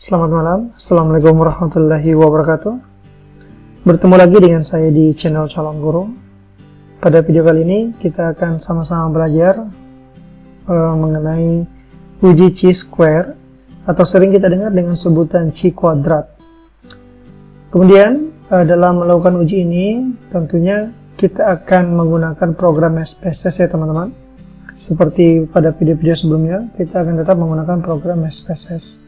Selamat malam, Assalamualaikum warahmatullahi wabarakatuh. Bertemu lagi dengan saya di channel Calon Guru. Pada video kali ini kita akan sama-sama belajar mengenai uji chi-square atau sering kita dengar dengan sebutan chi-kuadrat. Kemudian dalam melakukan uji ini tentunya kita akan menggunakan program SPSS ya teman-teman. Seperti pada video-video sebelumnya, kita akan tetap menggunakan program SPSS.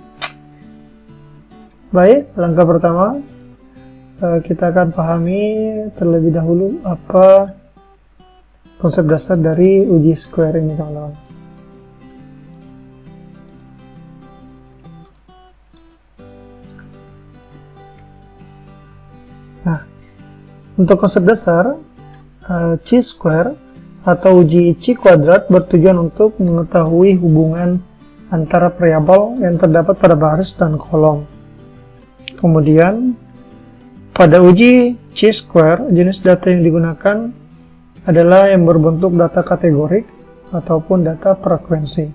Baik, langkah pertama kita akan pahami terlebih dahulu apa konsep dasar dari uji square ini teman-teman. Nah, untuk konsep dasar chi-square atau uji chi-kuadrat bertujuan untuk mengetahui hubungan antara variabel yang terdapat pada baris dan kolom. Kemudian, pada uji chi-square, jenis data yang digunakan adalah yang berbentuk data kategorik ataupun data frekuensi.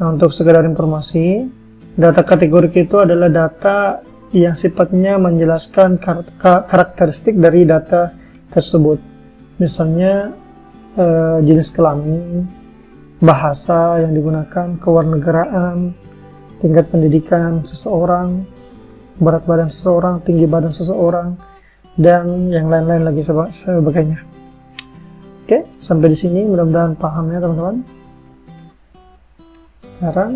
Nah, untuk sekedar informasi, data kategorik itu adalah data yang sifatnya menjelaskan karakteristik dari data tersebut. Misalnya, jenis kelamin, bahasa yang digunakan, kewarganegaraan, tingkat pendidikan seseorang, berat badan seseorang, tinggi badan seseorang, dan yang lain-lain lagi sebagainya. Oke, sampai di sini mudah-mudahan paham ya teman-teman. Sekarang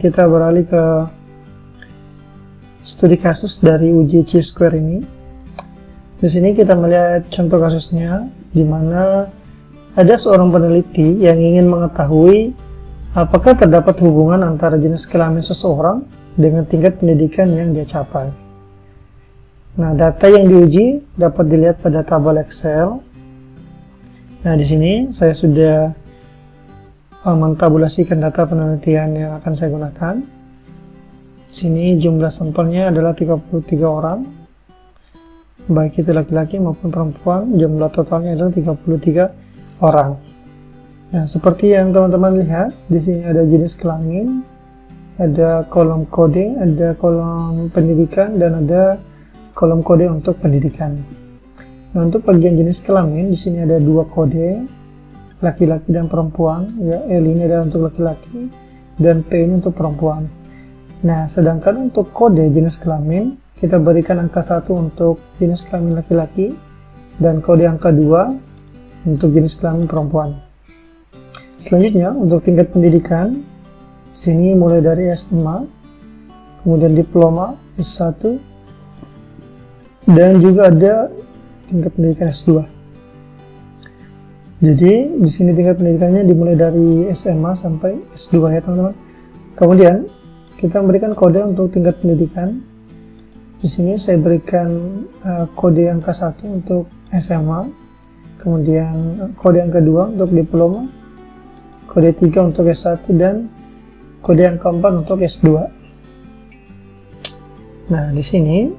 kita beralih ke studi kasus dari uji chi-square ini. Di sini kita melihat contoh kasusnya, di mana ada seorang peneliti yang ingin mengetahui apakah terdapat hubungan antara jenis kelamin seseorang dengan tingkat pendidikan yang dia capai. Nah, data yang diuji dapat dilihat pada tabel Excel. Nah, di sini saya sudah mentabulasikan data penelitian yang akan saya gunakan. Di sini jumlah sampelnya adalah 33 orang. Baik itu laki-laki maupun perempuan, jumlah totalnya adalah 33 orang. Nah, seperti yang teman-teman lihat, di sini ada jenis kelamin, ada kolom kode, ada kolom pendidikan, dan ada kolom kode untuk pendidikan. Nah, untuk bagian jenis kelamin, di sini ada dua kode, laki-laki dan perempuan. Ya, L ini adalah untuk laki-laki, dan P ini untuk perempuan. Nah, sedangkan untuk kode jenis kelamin, kita berikan angka 1 untuk jenis kelamin laki-laki dan kode angka 2 untuk jenis kelamin perempuan. Selanjutnya untuk tingkat pendidikan, sini mulai dari SMA, kemudian diploma S1, dan juga ada tingkat pendidikan S2. Jadi di sini tingkat pendidikannya dimulai dari SMA sampai S2 ya teman-teman. Kemudian kita memberikan kode untuk tingkat pendidikan. Di sini saya berikan kode angka 1 untuk SMA, kemudian kode angka 2 untuk diploma, kode 3 untuk S1, dan kode angka 4 untuk S2. Nah, di sini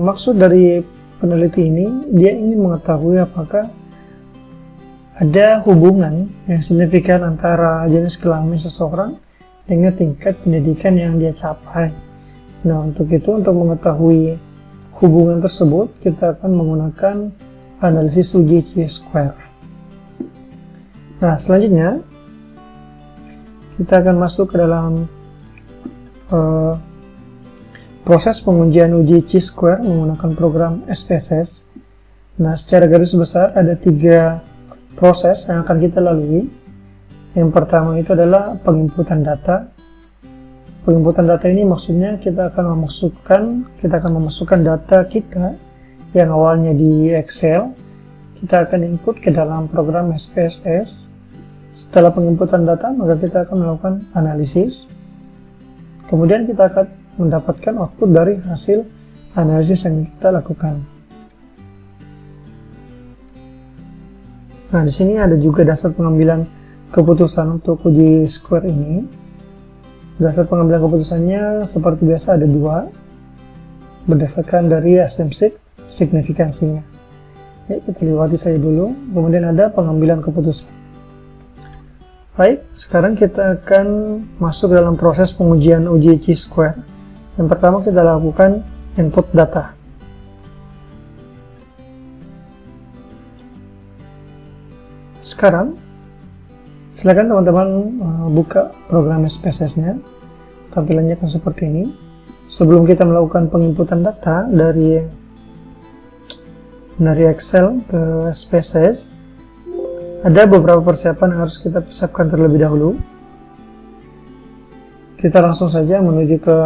maksud dari peneliti ini, dia ingin mengetahui apakah ada hubungan yang signifikan antara jenis kelamin seseorang dengan tingkat pendidikan yang dia capai. Nah, untuk itu, untuk mengetahui hubungan tersebut, kita akan menggunakan analisis uji chi-square. Nah, selanjutnya, kita akan masuk ke dalam proses pengujian uji chi-square menggunakan program SPSS. Nah, secara garis besar, ada 3 proses yang akan kita lalui. Yang pertama itu adalah penginputan data. Penginputan data ini maksudnya kita akan memasukkan data kita yang awalnya di Excel, kita akan input ke dalam program SPSS. Setelah penginputan data, maka kita akan melakukan analisis. Kemudian kita akan mendapatkan output dari hasil analisis yang kita lakukan. Nah, di sini ada juga dasar pengambilan keputusan untuk uji square ini. Dasar pengambilan keputusannya seperti biasa ada 2, berdasarkan dari asumsi signifikansinya. Ya, kita lewati saja dulu. Kemudian ada pengambilan keputusan. Baik, sekarang kita akan masuk dalam proses pengujian uji chi-square. Yang pertama kita lakukan input data. Sekarang, silakan teman-teman buka program SPSS-nya. Tampilannya akan seperti ini. Sebelum kita melakukan penginputan data dari Excel ke SPSS, ada beberapa persiapan yang harus kita persiapkan terlebih dahulu. Kita langsung saja menuju ke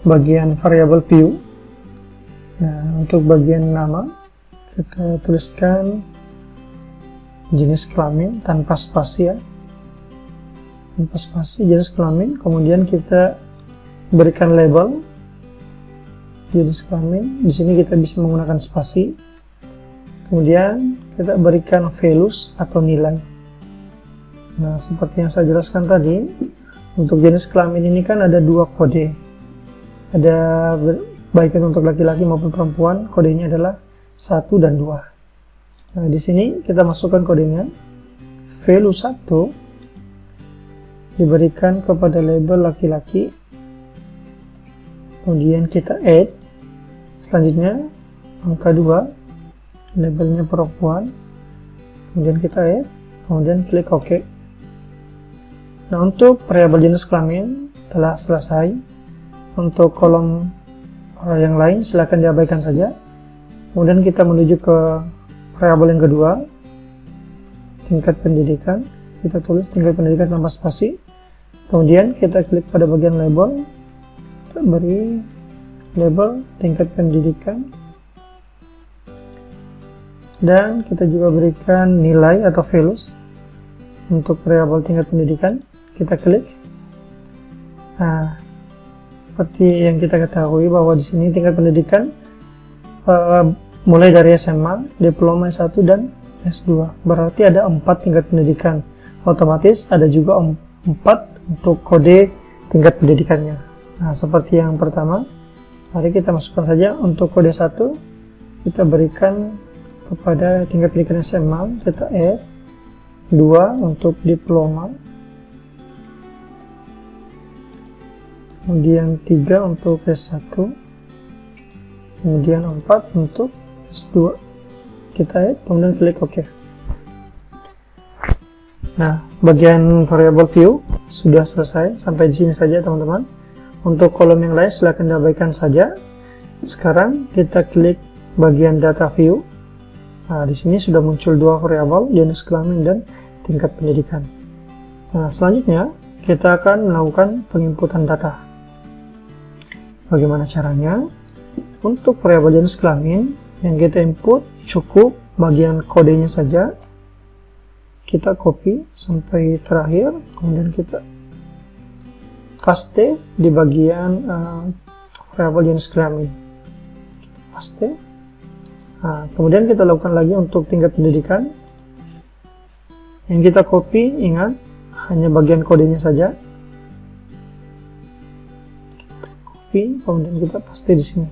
bagian variable view. Nah, untuk bagian nama, kita tuliskan jenis kelamin tanpa spasi ya. Tanpa spasi, jenis kelamin. Kemudian kita berikan label jenis kelamin. Di sini kita bisa menggunakan spasi. Kemudian kita berikan values atau nilai. Nah, seperti yang saya jelaskan tadi, untuk jenis kelamin ini kan ada dua kode. Ada baik untuk laki-laki maupun perempuan, kodenya adalah 1 dan 2. Nah, di sini kita masukkan kodenya. Value 1 diberikan kepada label laki-laki. Kemudian kita add. Selanjutnya angka 2 labelnya perempuan, kemudian kita add, kemudian klik OK. Nah, untuk variabel jenis kelamin telah selesai. Untuk kolom yang lain silakan diabaikan saja. Kemudian kita menuju ke variabel yang kedua, tingkat pendidikan. Kita tulis tingkat pendidikan tanpa spasi. Kemudian kita klik pada bagian label, kita beri label tingkat pendidikan. Dan kita juga berikan nilai atau values untuk variabel tingkat pendidikan. Kita klik. Nah, seperti yang kita ketahui bahwa di sini tingkat pendidikan mulai dari SMA, diploma S1 dan S2. Berarti ada 4 tingkat pendidikan. Otomatis ada juga 4 untuk kode tingkat pendidikannya. Nah, seperti yang pertama, mari kita masukkan saja untuk kode 1. Kita berikan kepada tingkat pendidikan SMA, kita add 2 untuk diploma, kemudian 3 untuk S1, kemudian 4 untuk S2. Kita add, kemudian klik OK. Nah, bagian variable view sudah selesai. Sampai di sini saja teman-teman. Untuk kolom yang lain silahkan diabaikan saja. Sekarang kita klik bagian data view. Nah, di sini sudah muncul 2 variabel, jenis kelamin dan tingkat pendidikan. Nah, selanjutnya kita akan melakukan penginputan data. Bagaimana caranya? Untuk variabel jenis kelamin yang kita input cukup bagian kodenya saja. Kita copy sampai terakhir, kemudian kita paste di bagian variabel jenis kelamin. Paste. Nah, kemudian kita lakukan lagi untuk tingkat pendidikan. Yang kita copy, ingat, hanya bagian kodenya saja. Kita copy, kemudian kita paste di sini.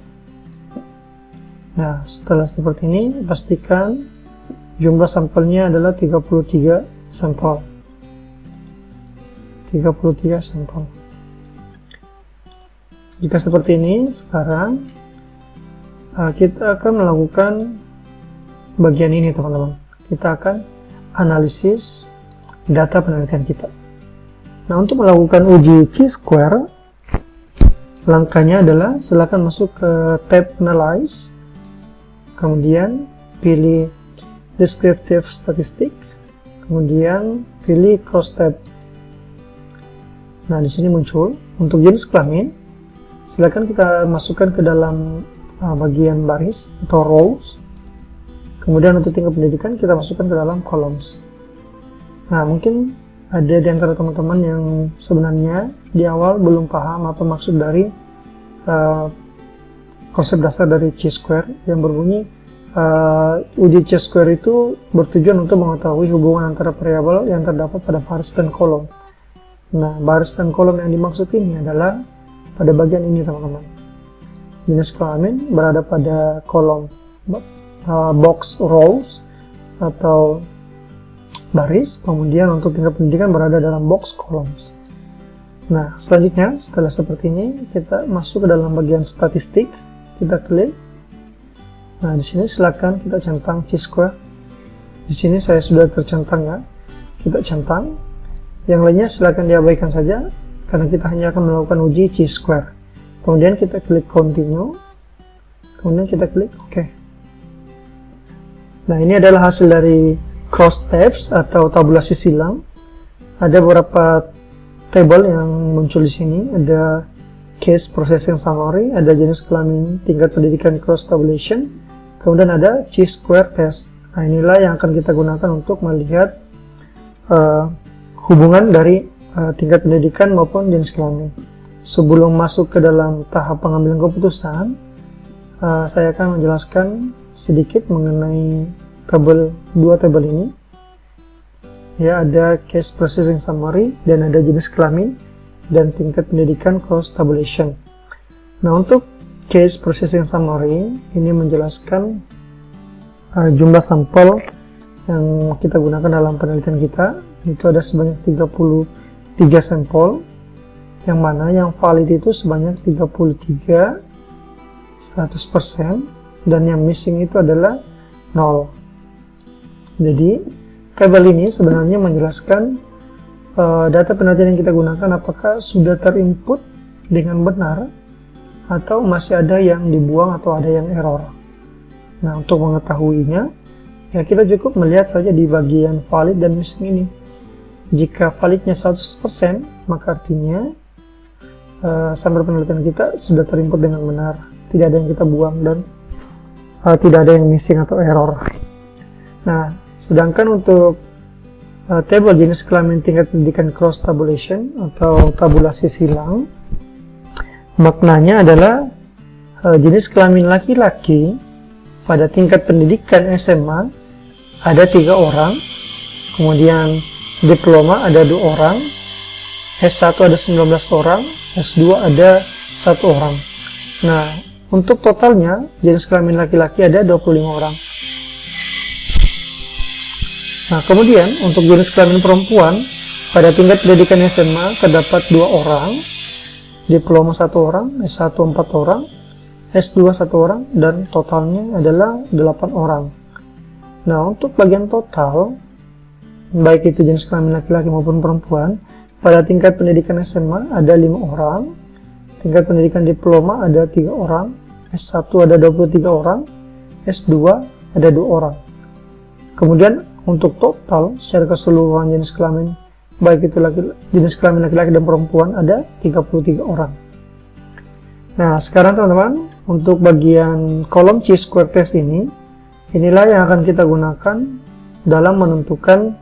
Nah, setelah seperti ini, pastikan jumlah sampelnya adalah 33 sampel. 33 sampel. Jika seperti ini, sekarang kita akan melakukan bagian ini teman-teman. Kita akan analisis data penelitian kita. Nah, untuk melakukan uji chi-square, langkahnya adalah silakan masuk ke tab Analyze, kemudian pilih Descriptive Statistic, kemudian pilih Cross Tab. Nah, di sini muncul untuk jenis kelamin. Silakan kita masukkan ke dalam bagian baris atau rows. Kemudian untuk tingkat pendidikan kita masukkan ke dalam columns. Nah, mungkin ada di antara teman-teman yang sebenarnya di awal belum paham apa maksud dari konsep dasar dari chi-square yang berbunyi uji chi-square itu bertujuan untuk mengetahui hubungan antara variabel yang terdapat pada baris dan kolom. Nah, baris dan kolom yang dimaksud ini adalah pada bagian ini teman-teman. Jenis kelamin berada pada kolom box rows atau baris, kemudian untuk tingkat pendidikan berada dalam box columns. Nah, selanjutnya setelah seperti ini, kita masuk ke dalam bagian statistik, kita klik. Nah, di sini silakan kita centang chi-square. Di sini saya sudah tercentang ya, kita centang. Yang lainnya silakan diabaikan saja, karena kita hanya akan melakukan uji chi-square. Kemudian kita klik continue, kemudian kita klik OK. Nah, ini adalah hasil dari cross tabs atau tabulasi silang. Ada beberapa table yang muncul di sini. Ada case processing summary, ada jenis kelamin, tingkat pendidikan cross tabulation, kemudian ada chi-square test. Nah, inilah yang akan kita gunakan untuk melihat hubungan dari tingkat pendidikan maupun jenis kelamin. Sebelum masuk ke dalam tahap pengambilan keputusan, saya akan menjelaskan sedikit mengenai dua tabel ini. Ya, ada case processing summary dan ada jenis kelamin dan tingkat pendidikan cross tabulation. Nah, untuk case processing summary ini menjelaskan jumlah sampel yang kita gunakan dalam penelitian kita. Itu ada sebanyak 33 sampel, yang mana yang valid itu sebanyak 33 100%, dan yang missing itu adalah 0. Jadi tabel ini sebenarnya menjelaskan data penelitian yang kita gunakan apakah sudah terinput dengan benar atau masih ada yang dibuang atau ada yang error. Nah, untuk mengetahuinya, ya kita cukup melihat saja di bagian valid dan missing ini. Jika validnya 100%, maka artinya sampel penelitian kita sudah terinput dengan benar, tidak ada yang kita buang dan tidak ada yang missing atau error. Nah, sedangkan untuk tabel jenis kelamin tingkat pendidikan cross tabulation atau tabulasi silang, maknanya adalah jenis kelamin laki-laki pada tingkat pendidikan SMA ada 3 orang, kemudian diploma ada 2 orang, S1 ada 19 orang, S2 ada 1 orang. Nah, untuk totalnya jenis kelamin laki-laki ada 25 orang. Nah, kemudian untuk jenis kelamin perempuan pada tingkat pendidikan SMA terdapat 2 orang, diploma 1 orang, S1 4 orang, S2 1 orang, dan totalnya adalah 8 orang. Nah, untuk bagian total, baik itu jenis kelamin laki-laki maupun perempuan, pada tingkat pendidikan SMA ada 5 orang, tingkat pendidikan diploma ada 3 orang, S1 ada 23 orang, S2 ada 2 orang. Kemudian untuk total secara keseluruhan jenis kelamin, baik itu jenis kelamin laki-laki dan perempuan, ada 33 orang. Nah, sekarang teman-teman, untuk bagian kolom chi-square test ini, inilah yang akan kita gunakan dalam menentukan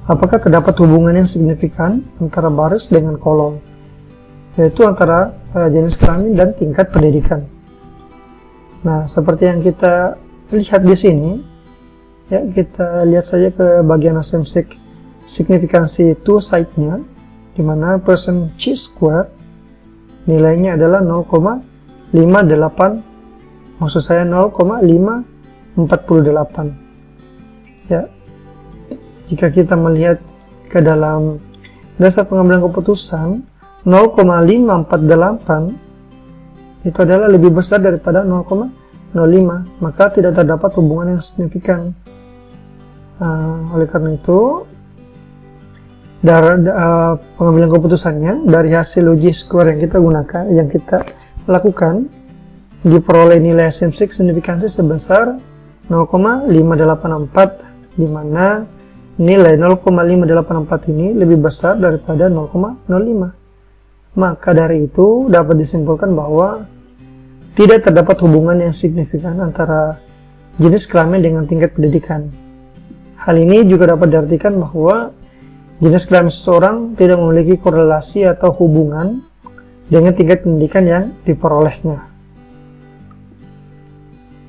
apakah terdapat hubungan yang signifikan antara baris dengan kolom, yaitu antara jenis kelamin dan tingkat pendidikan. Nah, seperti yang kita lihat di sini, ya, kita lihat saja ke bagian asymmetric signifikansi two side-nya, di mana percent chi-square nilainya adalah 0,58, maksud saya 0,548. Ya, jika kita melihat ke dalam dasar pengambilan keputusan, 0,548 itu adalah lebih besar daripada 0,05, maka tidak terdapat hubungan yang signifikan. Oleh karena itu, pengambilan keputusannya dari hasil uji square yang kita lakukan, diperoleh nilai asymmetric signifikansi sebesar 0,584, di mana nilai 0,584 ini lebih besar daripada 0,05. Maka dari itu dapat disimpulkan bahwa tidak terdapat hubungan yang signifikan antara jenis kelamin dengan tingkat pendidikan. Hal ini juga dapat diartikan bahwa jenis kelamin seseorang tidak memiliki korelasi atau hubungan dengan tingkat pendidikan yang diperolehnya.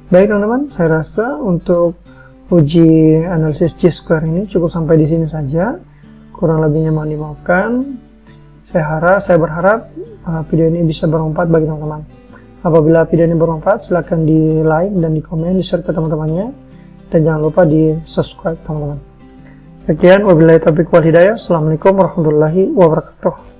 Baik teman-teman, saya rasa untuk uji analisis chi-square ini cukup sampai di sini saja. Kurang lebihnya mohon dimaafkan. Saya berharap video ini bisa bermanfaat bagi teman-teman. Apabila video ini bermanfaat, silakan di like dan di komen, di share ke teman-temannya. dan jangan lupa di subscribe teman-teman. Sekian, wabillahi taufiq wal hidayah. Assalamualaikum warahmatullahi wabarakatuh.